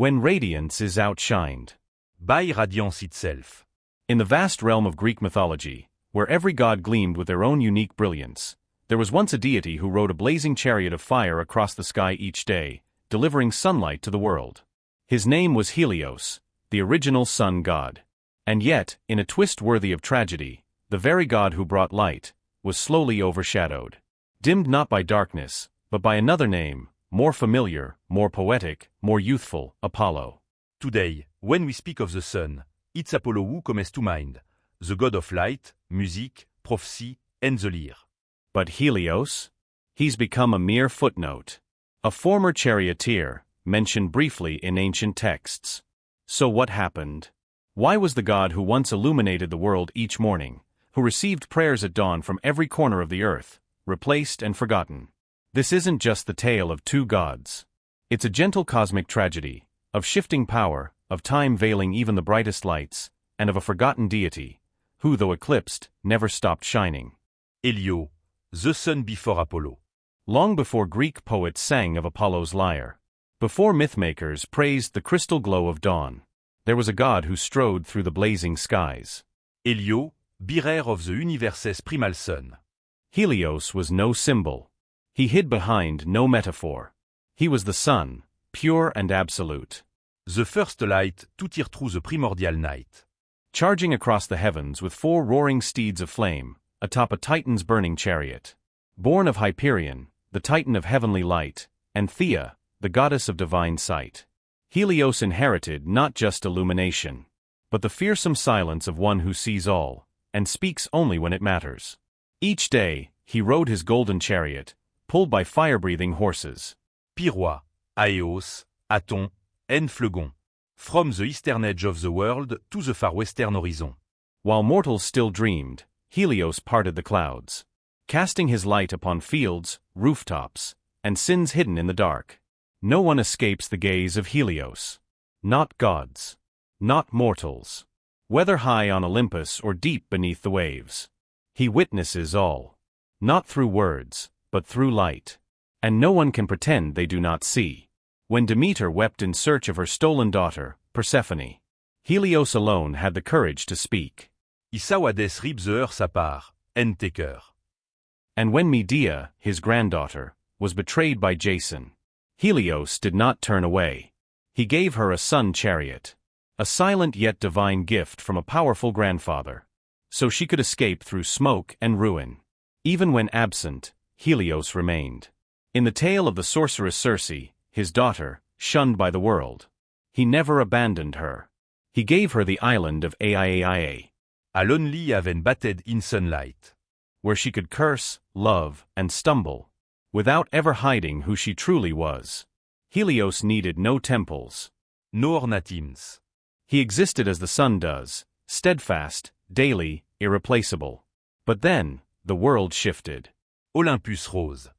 When radiance is outshined. By radiance itself. In the vast realm of Greek mythology, where every god gleamed with their own unique brilliance, there was once a deity who rode a blazing chariot of fire across the sky each day, delivering sunlight to the world. His name was Helios, the original sun god. And yet, in a twist worthy of tragedy, the very god who brought light was slowly overshadowed. Dimmed not by darkness, but by another name, more familiar, more poetic, more youthful, Apollo. Today, when we speak of the sun, it's Apollo who comes to mind, the god of light, music, prophecy, and the lyre. But Helios? He's become a mere footnote. A former charioteer, mentioned briefly in ancient texts. So what happened? Why was the god who once illuminated the world each morning, who received prayers at dawn from every corner of the earth, replaced and forgotten? This isn't just the tale of two gods. It's a gentle cosmic tragedy, of shifting power, of time veiling even the brightest lights, and of a forgotten deity, who, though eclipsed, never stopped shining. Helios, the sun before Apollo. Long before Greek poets sang of Apollo's lyre, before mythmakers praised the crystal glow of dawn, there was a god who strode through the blazing skies. Helios, bearer of the universe's primal sun. Helios was no symbol. He hid behind no metaphor. He was the sun, pure and absolute. The first light to tear through the primordial night. Charging across the heavens with 4 roaring steeds of flame, atop a Titan's burning chariot. Born of Hyperion, the Titan of heavenly light, and Thea, the goddess of divine sight. Helios inherited not just illumination, but the fearsome silence of one who sees all, and speaks only when it matters. Each day, he rode his golden chariot, pulled by fire-breathing horses. Pyrrhoi, Aeos, Aton, and Phlegon. From the eastern edge of the world to the far western horizon. While mortals still dreamed, Helios parted the clouds, casting his light upon fields, rooftops, and sins hidden in the dark. No one escapes the gaze of Helios. Not gods. Not mortals. Whether high on Olympus or deep beneath the waves. He witnesses all. Not through words, but through light. And no one can pretend they do not see. When Demeter wept in search of her stolen daughter, Persephone, Helios alone had the courage to speak. He saw Hades rip the earth apart, and take her. And when Medea, his granddaughter, was betrayed by Jason, Helios did not turn away. He gave her a sun chariot, a silent yet divine gift from a powerful grandfather, so she could escape through smoke and ruin. Even when absent, Helios remained. In the tale of the sorceress Circe, his daughter, shunned by the world, he never abandoned her. He gave her the island of Aiaia, a lonely haven bathed in sunlight, where she could curse, love, and stumble, without ever hiding who she truly was. Helios needed no temples, no ornatines. He existed as the sun does, steadfast, daily, irreplaceable. But then, the world shifted. Olympus rose.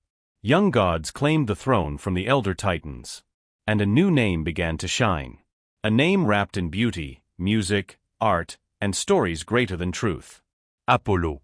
Young gods claimed the throne from the elder titans. And a new name began to shine. A name wrapped in beauty, music, art, and stories greater than truth. Apollo.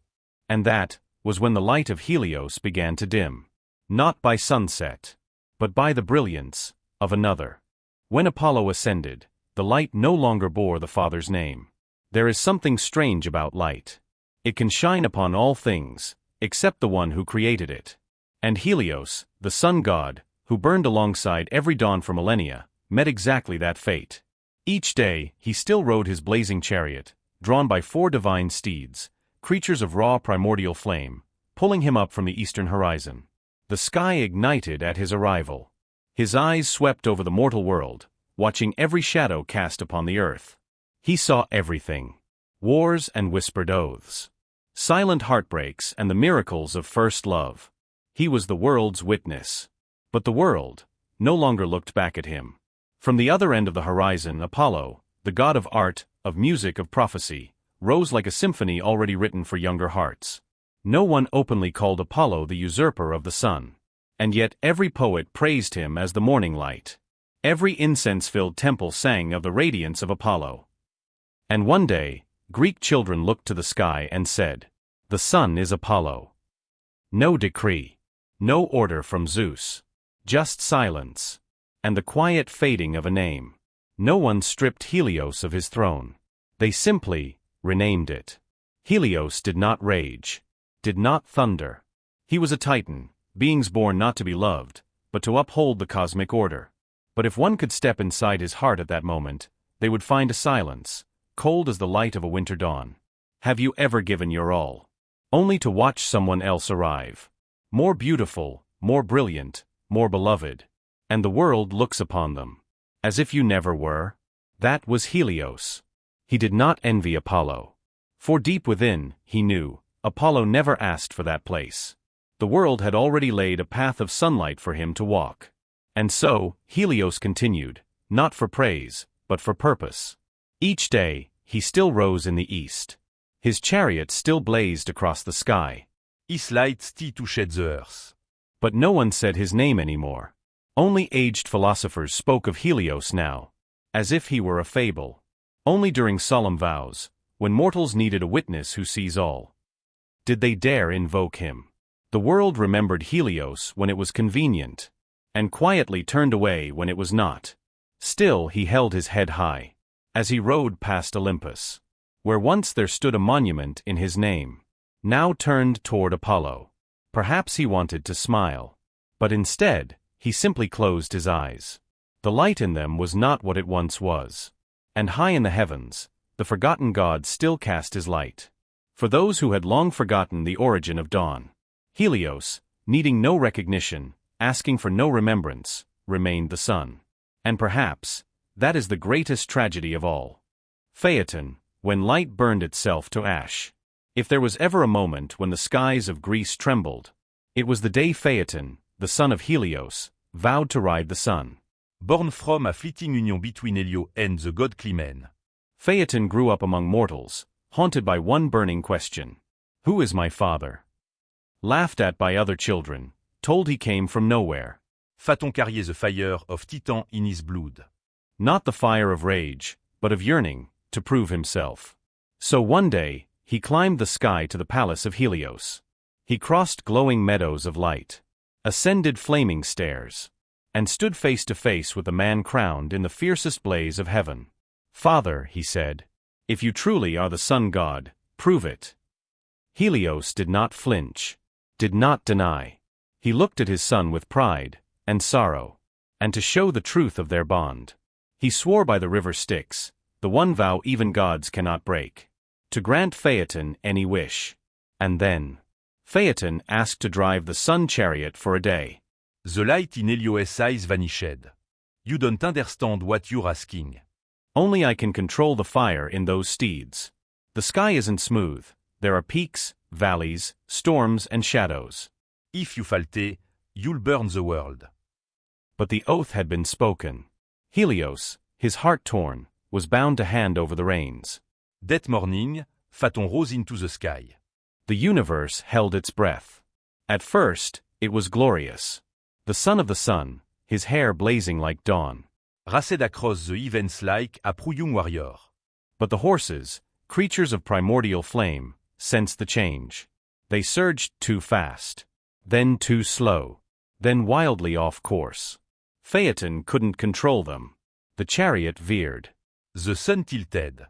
And that was when the light of Helios began to dim. Not by sunset, but by the brilliance of another. When Apollo ascended, the light no longer bore the Father's name. There is something strange about light. It can shine upon all things, except the one who created it. And Helios, the sun god, who burned alongside every dawn for millennia, met exactly that fate. Each day, he still rode his blazing chariot, drawn by 4 divine steeds, creatures of raw primordial flame, pulling him up from the eastern horizon. The sky ignited at his arrival. His eyes swept over the mortal world, watching every shadow cast upon the earth. He saw everything. Wars and whispered oaths. Silent heartbreaks and the miracles of first love. He was the world's witness. But the world no longer looked back at him. From the other end of the horizon, Apollo, the god of art, of music, of prophecy, rose like a symphony already written for younger hearts. No one openly called Apollo the usurper of the sun. And yet every poet praised him as the morning light. Every incense-filled temple sang of the radiance of Apollo. And one day, Greek children looked to the sky and said, "The sun is Apollo." No decree. No order from Zeus. Just silence. And the quiet fading of a name. No one stripped Helios of his throne. They simply renamed it. Helios did not rage, did not thunder. He was a titan, beings born not to be loved, but to uphold the cosmic order. But if one could step inside his heart at that moment, they would find a silence, cold as the light of a winter dawn. Have you ever given your all, only to watch someone else arrive? More beautiful, more brilliant, more beloved. And the world looks upon them, as if you never were? That was Helios. He did not envy Apollo. For deep within, he knew, Apollo never asked for that place. The world had already laid a path of sunlight for him to walk. And so, Helios continued, not for praise, but for purpose. Each day, he still rose in the east. His chariot still blazed across the sky. His light still touched the earth. But no one said his name anymore. Only aged philosophers spoke of Helios now, as if he were a fable. Only during solemn vows, when mortals needed a witness who sees all, did they dare invoke him. The world remembered Helios when it was convenient, and quietly turned away when it was not. Still he held his head high, as he rode past Olympus, where once there stood a monument in his name, now turned toward Apollo. Perhaps he wanted to smile, but instead, he simply closed his eyes. The light in them was not what it once was. And high in the heavens, the forgotten god still cast his light. For those who had long forgotten the origin of dawn, Helios, needing no recognition, asking for no remembrance, remained the sun. And perhaps, that is the greatest tragedy of all. Phaethon, when light burned itself to ash. If there was ever a moment when the skies of Greece trembled, it was the day Phaethon, the son of Helios, vowed to ride the sun. Born from a fleeting union between Helios and the god Clymen, Phaethon grew up among mortals, haunted by one burning question. Who is my father? Laughed at by other children, told he came from nowhere. Phaethon carried the fire of Titan in his blood. Not the fire of rage, but of yearning, to prove himself. So one day, he climbed the sky to the palace of Helios. He crossed glowing meadows of light, ascended flaming stairs, and stood face to face with a man crowned in the fiercest blaze of heaven. Father, he said, if you truly are the sun god, prove it. Helios did not flinch, did not deny. He looked at his son with pride and sorrow, and to show the truth of their bond, he swore by the river Styx, the one vow even gods cannot break, to grant Phaethon any wish. And then, Phaethon asked to drive the sun chariot for a day. The light in Helios' eyes vanished. You don't understand what you're asking. Only I can control the fire in those steeds. The sky isn't smooth. There are peaks, valleys, storms, and shadows. If you falte, you'll burn the world. But the oath had been spoken. Helios, his heart torn, was bound to hand over the reins. That morning, Phaethon rose into the sky. The universe held its breath. At first, it was glorious. The son of the sun, his hair blazing like dawn, Raced across the heavens like a young warrior. But the horses, creatures of primordial flame, sensed the change. They surged too fast, then too slow, then wildly off course. Phaethon couldn't control them. The chariot veered. The sun tilted.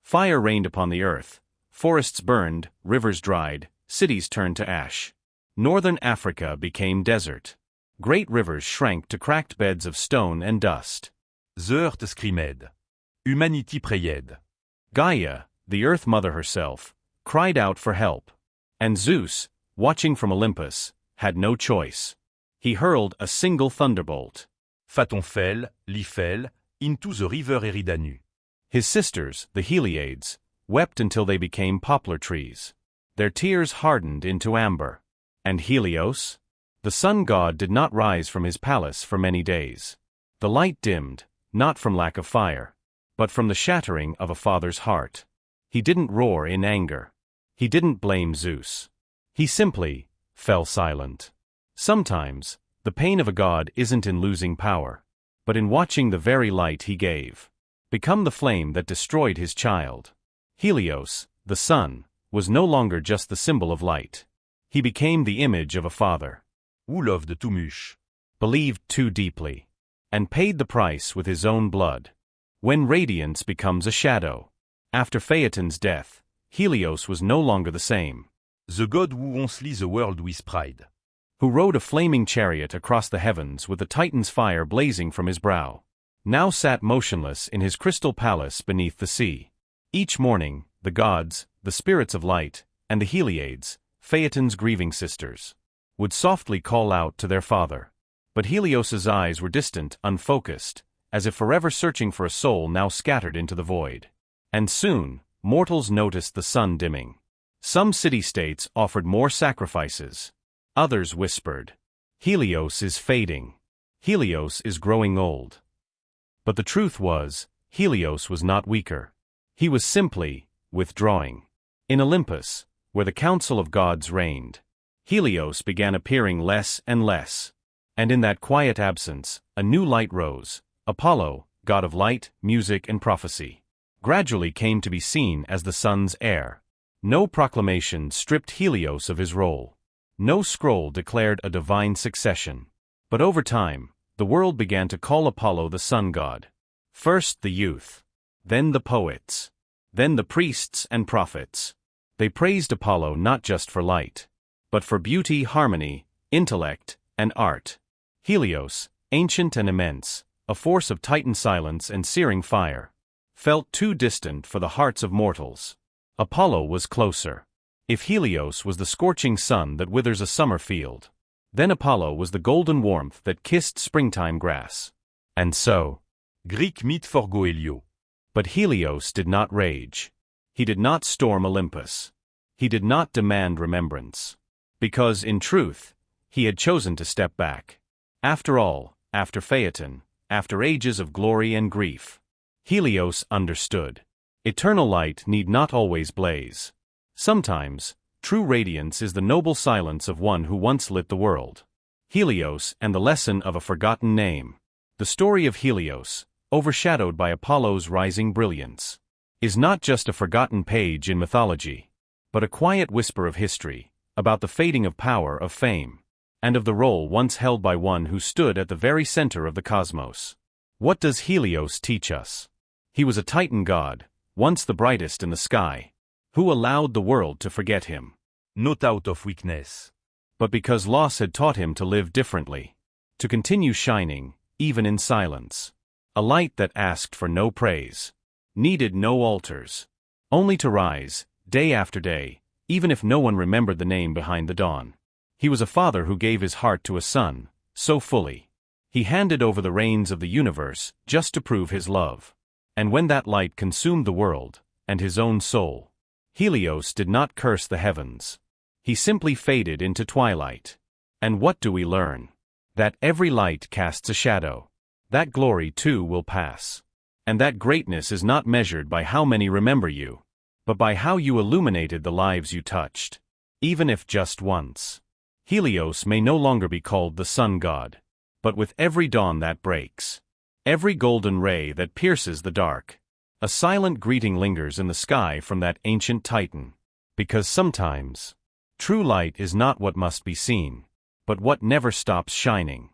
Fire rained upon the earth. Forests burned, rivers dried, cities turned to ash. Northern Africa became desert. Great rivers shrank to cracked beds of stone and dust. The earth screamed. Humanity prayed. Gaia, the Earth Mother herself, cried out for help. And Zeus, watching from Olympus, had no choice. He hurled a single thunderbolt. Phaethon fell, he fell, into the river Eridanu. His sisters, the Heliades, wept until they became poplar trees. Their tears hardened into amber. And Helios? The sun god did not rise from his palace for many days. The light dimmed, not from lack of fire, but from the shattering of a father's heart. He didn't roar in anger. He didn't blame Zeus. He simply fell silent. Sometimes, the pain of a god isn't in losing power, but in watching the very light he gave become the flame that destroyed his child. Helios, the sun, was no longer just the symbol of light. He became the image of a father Who loved too much, believed too deeply, and paid the price with his own blood. When radiance becomes a shadow. After Phaethon's death, Helios was no longer the same. The god who once lit the world with pride. Who rode a flaming chariot across the heavens with the Titan's fire blazing from his brow. Now sat motionless in his crystal palace beneath the sea. Each morning, the gods, the spirits of light, and the Heliades, Phaeton's grieving sisters, would softly call out to their father. But Helios's eyes were distant, unfocused, as if forever searching for a soul now scattered into the void. And soon, mortals noticed the sun dimming. Some city-states offered more sacrifices. Others whispered, "Helios is fading. Helios is growing old." But the truth was, Helios was not weaker. He was simply withdrawing. In Olympus, where the council of gods reigned, Helios began appearing less and less. And in that quiet absence, a new light rose. Apollo, god of light, music and prophecy, gradually came to be seen as the sun's heir. No proclamation stripped Helios of his role. No scroll declared a divine succession. But over time, the world began to call Apollo the sun god. First the youth. Then the poets. Then the priests and prophets. They praised Apollo not just for light, but for beauty, harmony, intellect, and art. Helios, ancient and immense, a force of Titan silence and searing fire, felt too distant for the hearts of mortals. Apollo was closer. If Helios was the scorching sun that withers a summer field, then Apollo was the golden warmth that kissed springtime grass. And so, Greek myth forgo Helio. But Helios did not rage. He did not storm Olympus. He did not demand remembrance. Because, in truth, he had chosen to step back. After all, after Phaethon, after ages of glory and grief, Helios understood. Eternal light need not always blaze. Sometimes, true radiance is the noble silence of one who once lit the world. Helios and the lesson of a forgotten name. The story of Helios, overshadowed by Apollo's rising brilliance, is not just a forgotten page in mythology, but a quiet whisper of history, about the fading of power, of fame, and of the role once held by one who stood at the very center of the cosmos. What does Helios teach us? He was a Titan god, once the brightest in the sky, who allowed the world to forget him. Not out of weakness, but because loss had taught him to live differently, to continue shining, even in silence. A light that asked for no praise, needed no altars, only to rise, day after day, even if no one remembered the name behind the dawn. He was a father who gave his heart to a son, so fully. He handed over the reins of the universe just to prove his love. And when that light consumed the world, and his own soul, Helios did not curse the heavens. He simply faded into twilight. And what do we learn? That every light casts a shadow. That glory too will pass. And that greatness is not measured by how many remember you, but by how you illuminated the lives you touched, even if just once. Helios may no longer be called the sun god, but with every dawn that breaks, every golden ray that pierces the dark, a silent greeting lingers in the sky from that ancient Titan. Because sometimes, true light is not what must be seen, but what never stops shining.